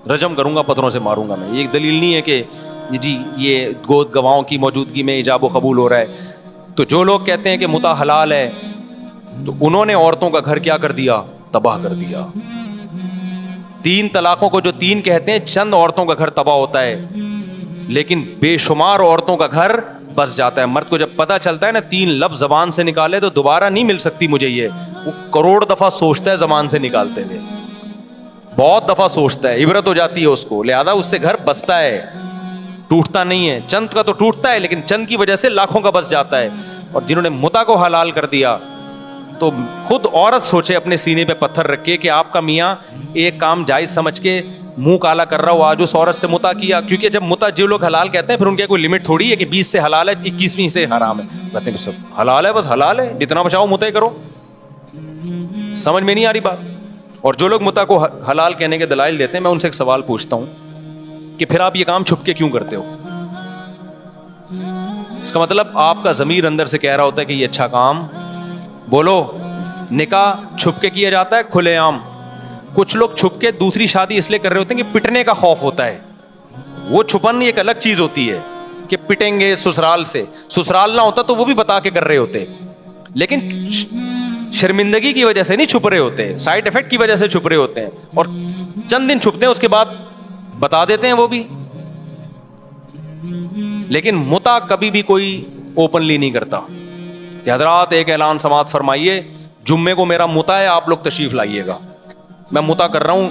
رجم کروں گا, پتھروں سے ماروں گا میں. یہ ایک دلیل نہیں ہے کہ جی یہ گود گواہوں کی موجودگی میں ایجاب و قبول ہو رہا ہے. تو جو لوگ کہتے ہیں کہ متع حلال ہے تو انہوں نے عورتوں کا گھر کیا کر دیا؟ تباہ کر دیا. 3 طلاقوں کو جو 3 کہتے ہیں, چند عورتوں کا گھر تباہ ہوتا ہے لیکن بے شمار عورتوں کا گھر بس جاتا ہے. مرد کو جب پتہ چلتا ہے نا 3 لفظ زبان سے نکالے تو دوبارہ نہیں مل سکتی مجھے, یہ وہ کروڑ دفعہ سوچتا ہے زبان سے نکالتے ہوئے, بہت دفعہ سوچتا ہے, عبرت ہو جاتی ہے اس کو, لہذا اس سے گھر بستا ہے, ٹوٹتا نہیں ہے. چند کا تو ٹوٹتا ہے لیکن چند کی وجہ سے لاکھوں کا بس جاتا ہے. اور جنہوں نے متع کو حلال کر دیا تو خود عورت سوچے اپنے سینے پہ پتھر رکھ کے کہ آپ کا میاں ایک کام جائز سمجھ کے منہ کالا کر رہا ہو, آج اس عورت سے متع کیا. کیونکہ جب متع جو لوگ حلال کہتے ہیں پھر ان کی کوئی لمٹ تھوڑی ہے کہ 20 سے حلال ہے 21ویں سے حرام ہے. کہتے ہیں سب حلال ہے, بس حلال ہے, جتنا بچاؤ متع کرو. سمجھ میں نہیں آ رہی بات. اور جو لوگ متع کو حلال کہنے کے دلائل دیتے ہیں, میں ان سے ایک سوال پوچھتا ہوں کہ پھر آپ یہ کام چھپ کے کیوں کرتے ہو؟ اس کا مطلب آپ کا ضمیر اندر سے کہہ رہا ہوتا ہے کہ یہ اچھا کام, بولو. نکاح چھپ کے کیا جاتا ہے کھلے عام. کچھ لوگ چھپ کے دوسری شادی اس لیے کر رہے ہوتے ہیں کہ پٹنے کا خوف ہوتا ہے. وہ چھپن ایک الگ چیز ہوتی ہے کہ پٹیں گے سسرال سے, سسرال نہ ہوتا تو وہ بھی بتا کے کر رہے ہوتے, لیکن شرمندگی کی وجہ سے نہیں چھپ رہے ہوتے, سائڈ افیکٹ کی وجہ سے چھپ رہے ہوتے ہیں. اور چند دن چھپتے ہیں اس کے بعد بتا دیتے ہیں وہ بھی. لیکن متع کبھی بھی کوئی اوپنلی نہیں کرتا کہ حضرات ایک اعلان سماعت فرمائیے, جمعے کو میرا متع ہے, آپ لوگ تشریف لائیے گا, میں متع کر رہا ہوں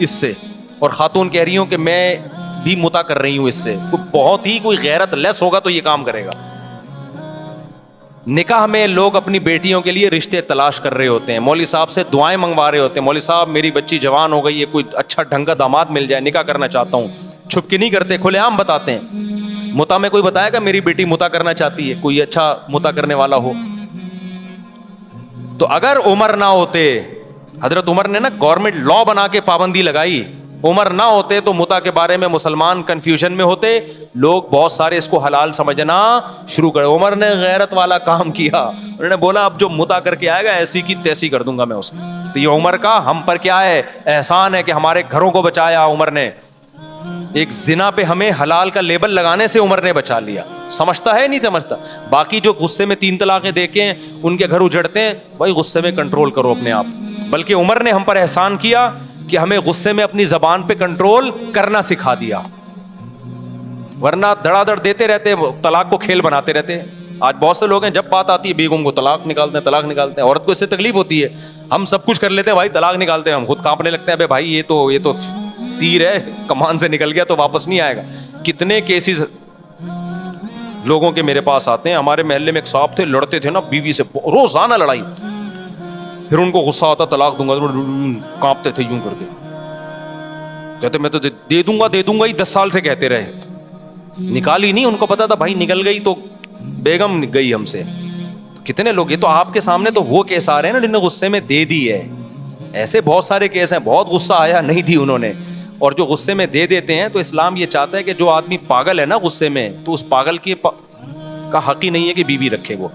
اس سے. اور خاتون کہہ رہی ہوں کہ میں بھی متع کر رہی ہوں اس سے. بہت ہی کوئی غیرت لیس ہوگا تو یہ کام کرے گا. نکاح میں لوگ اپنی بیٹیوں کے لیے رشتے تلاش کر رہے ہوتے ہیں, مولوی صاحب سے دعائیں منگوا رہے ہوتے ہیں, مولوی صاحب میری بچی جوان ہو گئی ہے, کوئی اچھا ڈھنگ کا داماد مل جائے, نکاح کرنا چاہتا ہوں. چھپ کے نہیں کرتے, کھلے عام بتاتے ہیں. متع میں کوئی بتائے گا میری بیٹی متع کرنا چاہتی ہے, کوئی اچھا متع کرنے والا ہو. تو اگر عمر نہ ہوتے, حضرت عمر نے نا گورنمنٹ لا بنا کے پابندی لگائی, عمر نہ ہوتے تو متع کے بارے میں مسلمان کنفیوژن میں ہوتے, لوگ بہت سارے اس کو حلال سمجھنا شروع کرے. عمر نے غیرت والا کام کیا, انہوں نے بولا اب جو متع کر کے آئے گا ایسی کی تیسی کر دوں گا میں اسے. تو یہ عمر کا ہم پر کیا ہے احسان ہے کہ ہمارے گھروں کو بچایا عمر نے. ایک زنا پہ ہمیں حلال کا لیبل لگانے سے عمر نے بچا لیا. سمجھتا ہے نہیں سمجھتا. باقی جو غصے میں 3 طلاقیں دے کے ان کے گھر اجڑتے ہیں, بھائی غصے میں کنٹرول کرو اپنے آپ. بلکہ عمر نے ہم پر احسان کیا کہ ہمیں غصے میں اپنی زبان پہ کنٹرول کرنا سکھا دیا, ورنہ دڑا دڑ دیتے رہتے, طلاق کو کھیل بناتے رہتے. آج بہت سے لوگ ہیں جب بات آتی ہے بیگم کو طلاق نکالتے ہیں, طلاق نکالتے ہیں. عورت کو اس سے تکلیف ہوتی ہے, ہم سب کچھ کر لیتے ہیں بھائی, طلاق نکالتے ہیں, ہم خود کانپنے لگتے ہیں, بے بھائی یہ تو تیر ہے, کمان سے نکل گیا تو واپس نہیں آئے گا. کتنے کیسز لوگوں کے میرے پاس آتے ہیں. ہمارے محلے میں ایک صاحب تھے, لڑتے تھے نا بیوی سے, روزانہ لڑائی. پھر ان کو غصہ آتا, طلاق دوں گا, کانپتے تھے یوں کر کے, کہتے میں تو دے دوں گا ہی, 10 سال سے کہتے رہے, نکالی نہیں. ان کو پتا تھا بھائی نکل گئی تو بیگم گئی ہم سے. کتنے لوگ, یہ تو آپ کے سامنے تو وہ کیس آ رہے ہیں نا جن نے غصے میں دے دی ہے. ایسے بہت سارے کیس ہیں, بہت غصہ آیا, نہیں دی انہوں نے, اور جو غصے میں دے دیتے ہیں. تو اسلام یہ چاہتا ہے کہ جو آدمی پاگل ہے نا غصے میں, تو اس پاگل کا حق ہی نہیں ہے کہ بیوی رکھے وہ,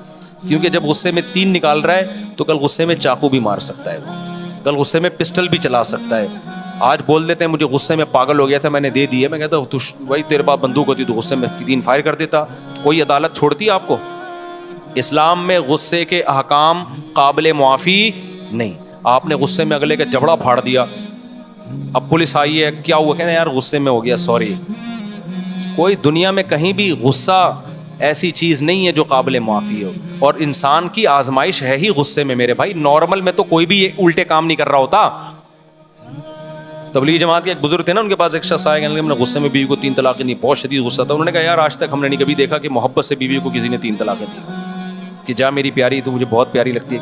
کیونکہ جب غصے میں 3 نکال رہا ہے تو کل غصے میں چاقو بھی مار سکتا ہے, وہ کل غصے میں پسٹل بھی چلا سکتا ہے. آج بول دیتے ہیں مجھے غصے میں پاگل ہو گیا تھا, میں نے دے دی ہے. میں کہتا ہوں وہی تیرے پاس بندوق ہوتی تو غصے میں 3 فائر کر دیتا, تو کوئی عدالت چھوڑتی ہے آپ کو؟ اسلام میں غصے کے احکام قابل معافی نہیں. آپ نے غصے میں اگلے کا جبڑا پھاڑ دیا, اب پولیس آئی ہے, کیا ہوا, کہنا یار غصے میں ہو گیا, سوری. کوئی دنیا میں کہیں بھی غصہ ایسی چیز نہیں ہے جو قابل معافی ہو, اور انسان کی آزمائش ہے ہی غصے میں میرے بھائی. نارمل میں تو کوئی بھی الٹے کام نہیں کر رہا ہوتا. تبلیغ جماعت کے ایک بزرگ تھے نا, ان کے پاس ایک شخص آیا, کہنے لگا میں نے غصے میں بیوی کو 3 طلاقیں دی, بہت شدید غصہ تھا. انہوں نے کہا یار آج تک ہم نے نہیں کبھی دیکھا کہ محبت سے بیوی کو کسی نے 3 طلاقیں دی, کہ جا میری پیاری تو مجھے بہت پیاری لگتی ہے,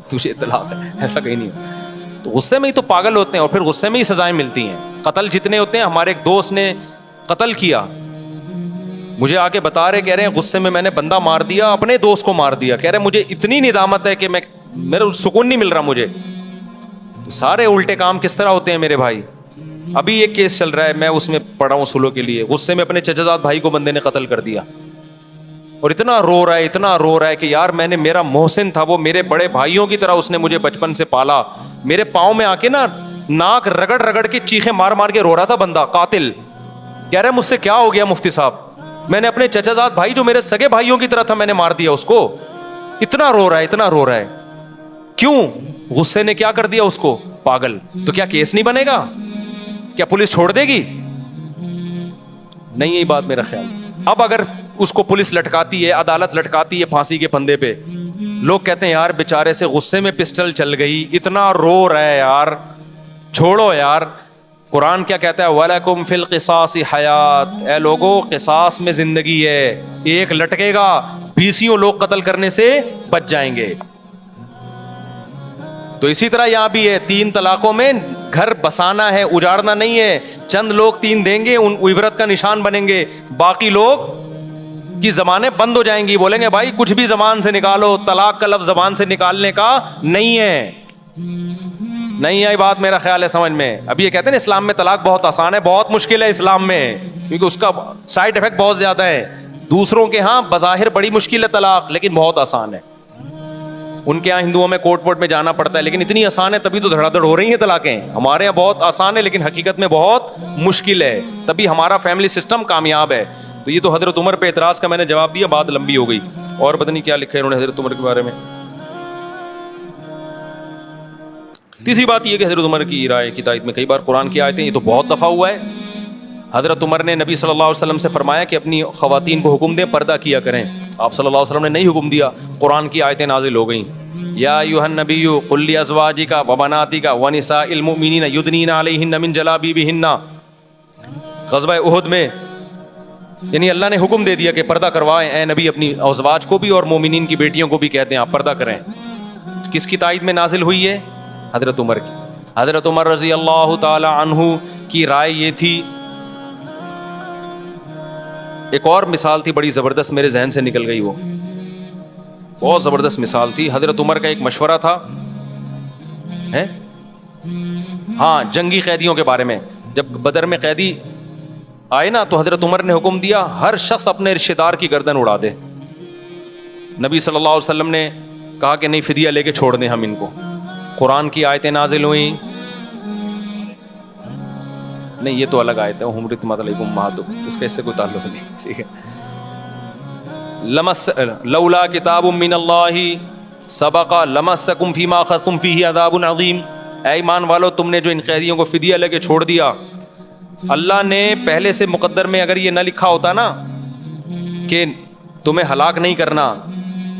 تجھے طلاق ہے, ایسا کہیں نہیں ہوتا. تو غصے میں ہی تو پاگل ہوتے ہیں, اور پھر غصے میں ہی سزائیں ملتی ہیں. قتل جتنے ہوتے ہیں, ہمارے ایک دوست نے قتل کیا, مجھے آ کے بتا رہے, کہہ رہے ہیں غصے میں نے بندہ مار دیا, اپنے دوست کو مار دیا. کہہ رہے مجھے اتنی ندامت ہے کہ میرا سکون نہیں مل رہا مجھے. تو سارے الٹے کام کس طرح ہوتے ہیں میرے بھائی. ابھی ایک کیس چل رہا ہے, میں اس میں پڑھا ہوں سلو کے لیے. غصے میں اپنے چچا زاد بھائی کو بندے نے قتل کر دیا, اور اتنا رو رہا ہے کہ یار میں نے, میرا محسن تھا وہ, میرے بڑے بھائیوں کی طرح اس نے مجھے بچپن سے پالا. میرے پاؤں میں آ کے نا ناک رگڑ کے چیخیں مار کے رو رہا تھا بندہ, قاتل. کہہ رہا ہے مجھ سے کیا ہو گیا مفتی صاحب, میں نے اپنے چچا زاد بھائی جو میرے سگے بھائیوں کی طرح تھا میں نے مار دیا اس کو. اتنا رو رہا ہے. کیوں؟ غصے نے کیا کر دیا اس کو, پاگل. تو کیا کیس نہیں بنے گا, کیا پولیس چھوڑ دے گی؟ نہیں, یہی بات میرا خیال. اب اگر اس کو پولیس لٹکاتی ہے, عدالت لٹکاتی ہے پھانسی کے پھندے پہ, لوگ کہتے ہیں یار بیچارے سے غصے میں پسٹل چل گئی, اتنا رو رہا ہے یار, چھوڑو یار. قرآن کیا کہتا ہے, وَلَكُمْ فِي الْقِصَاصِ حَيَاةٌ, اے لوگو قصاص میں زندگی ہے. ایک لٹکے گا, 20 لوگ قتل کرنے سے بچ جائیں گے. تو اسی طرح یہاں بھی ہے, 3 طلاقوں میں گھر بسانا ہے, اجاڑنا نہیں ہے. چند لوگ 3 دیں گے, ان عبرت کا نشان بنیں گے, باقی لوگ کی زبانیں بند ہو جائیں گی, بولیں گے بھائی کچھ بھی زبان سے نکالو, طلاق کا لفظ زبان سے نکالنے کا نہیں ہے. نہیں آئی بات میرا خیال ہے سمجھ میں. ابھی یہ کہتے ہیں اسلام میں طلاق بہت آسان ہے, بہت مشکل ہے اسلام میں, کیونکہ اس کا سائڈ افیکٹ بہت زیادہ ہے. دوسروں کے ہاں بظاہر بڑی مشکل ہے طلاق, لیکن بہت آسان ہے. ان کے یہاں ہندوؤں میں کورٹ وورٹ میں جانا پڑتا ہے, لیکن اتنی آسان ہے تبھی تو دھڑا دھڑ ہو رہی ہیں طلاقیں. ہمارے یہاں بہت آسان ہے لیکن حقیقت میں بہت مشکل ہے, تبھی ہمارا فیملی سسٹم کامیاب ہے. تو یہ تو حضرت عمر پہ اعتراض کا میں نے جواب دیا, بات لمبی ہو گئی. اور پتہ نہیں کیا لکھا ہے انہوں نے حضرت عمر کے بارے میں. تیسری بات یہ کہ حضرت عمر کی رائے کی تائید میں کئی بار قرآن کی آیتیں, یہ تو بہت دفعہ ہوا ہے. حضرت عمر نے نبی صلی اللہ علیہ وسلم سے فرمایا کہ اپنی خواتین کو حکم دیں پردہ کیا کریں. آپ صلی اللہ علیہ وسلم نے نہیں حکم دیا, قرآن کی آیتیں نازل ہو گئیں. یا ایھا النبی قل لازواجک وبناتک ونساء المؤمنین یدنین علیہن من جلابیبہن. غزوہ احد میں یعنی اللہ نے حکم دے دیا کہ پردہ کروائیں, اے نبی اپنی ازواج کو بھی اور مومنین کی بیٹیوں کو بھی کہتے ہیں آپ پردہ کریں. کس کی تائید میں نازل ہوئی ہے؟ حضرت عمر کی. حضرت عمر رضی اللہ تعالی عنہ کی رائے یہ تھی. ایک اور مثال تھی بڑی زبردست, میرے ذہن سے نکل گئی, وہ بہت زبردست مثال تھی. حضرت عمر کا ایک مشورہ تھا, ہاں جنگی قیدیوں کے بارے میں. جب بدر میں قیدی آئے نا تو حضرت عمر نے حکم دیا ہر شخص اپنے رشتہ دار کی گردن اڑا دے. نبی صلی اللہ علیہ وسلم نے کہا کہ نہیں, فدیہ لے کے چھوڑ دیں ہم ان کو. قرآن کی آیتیں نازل ہوئیں. نہیں یہ تو الگ آیت ہے, حرمت علیکم امہاتکم, اس کا اس سے کوئی تعلق نہیں. ٹھیک ہے, لولا کتاب من اللہ سبق لمسکم فیما اخذتم فیہ عذاب عظیم. اے ایمان والو, تم نے جو ان قیدیوں کو فدیہ لے کے چھوڑ دیا, اللہ نے پہلے سے مقدر میں اگر یہ نہ لکھا ہوتا نا کہ تمہیں ہلاک نہیں کرنا,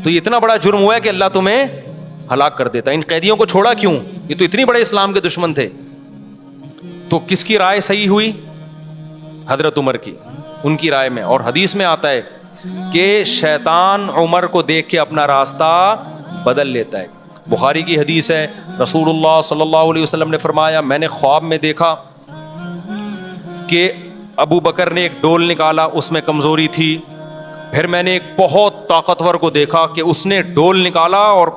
تو یہ اتنا بڑا جرم ہوا ہے کہ اللہ تمہیں ہلاک کر دیتا. ان قیدیوں کو چھوڑا کیوں؟ یہ تو اتنی بڑے اسلام کے دشمن تھے. تو کس کی رائے صحیح ہوئی؟ حضرت عمر کی, ان کی رائے میں. اور حدیث میں آتا ہے کہ شیطان عمر کو دیکھ کے اپنا راستہ بدل لیتا ہے. بخاری کی حدیث ہے, رسول اللہ صلی اللہ علیہ وسلم نے فرمایا, میں نے خواب میں دیکھا کہ ابو بکر نے ایک ڈول نکالا, اس میں کمزوری تھی. پھر میں نے ایک بہت طاقتور کو دیکھا کہ اس نے ڈول نکالا اور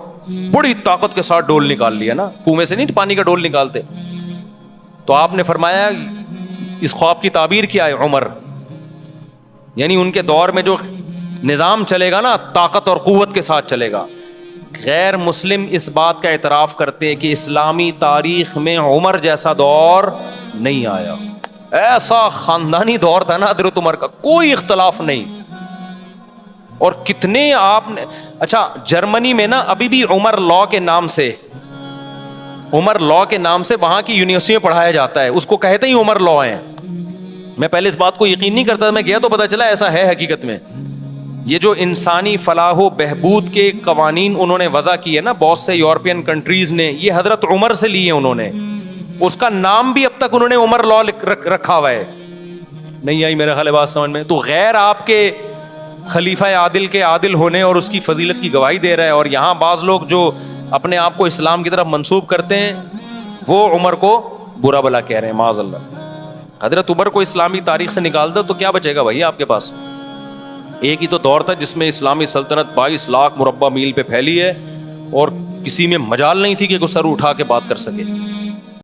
بڑی طاقت کے ساتھ ڈول نکال لیا نا, کنویں سے نہیں پانی کا ڈول نکالتے. تو آپ نے فرمایا اس خواب کی تعبیر کیا ہے؟ عمر, یعنی ان کے دور میں جو نظام چلے گا نا طاقت اور قوت کے ساتھ چلے گا. غیر مسلم اس بات کا اعتراف کرتے ہیں کہ اسلامی تاریخ میں عمر جیسا دور نہیں آیا. ایسا خاندانی دور تھا نا حضرت عمر کا, کوئی اختلاف نہیں. اور کتنے آپ نے, اچھا جرمنی میں نا ابھی بھی عمر لا کے نام سے وہاں کی یونیورسٹی میں پڑھایا جاتا ہے, اس کو کہتے ہی عمر لا ہیں. میں پہلے اس بات کو یقین نہیں کرتا تھا, میں گیا تو پتا چلا ایسا ہے حقیقت میں. یہ جو انسانی فلاح و بہبود کے قوانین انہوں نے وضع کیے نا بہت سے یورپین کنٹریز نے, یہ حضرت عمر سے لیے انہوں نے. اس کا نام بھی اب تک انہوں نے عمر لا رکھا ہوا ہے. نہیں آئی میرا خیال ہے بات سمجھ میں؟ تو غیر آپ کے خلیفہ عادل کے عادل ہونے اور اس کی فضیلت کی گواہی دے رہا ہے, اور یہاں بعض لوگ جو اپنے آپ کو اسلام کی طرف منسوب کرتے ہیں وہ عمر کو برا بلا کہہ رہے ہیں, معاذ اللہ. حضرت عمر کو اسلامی تاریخ سے نکال دو تو کیا بچے گا بھائی آپ کے پاس؟ ایک ہی تو دور تھا جس میں اسلامی سلطنت 22 لاکھ مربع میل پہ پھیلی ہے اور کسی میں مجال نہیں تھی کہ کوئی سر اٹھا کے بات کر سکے.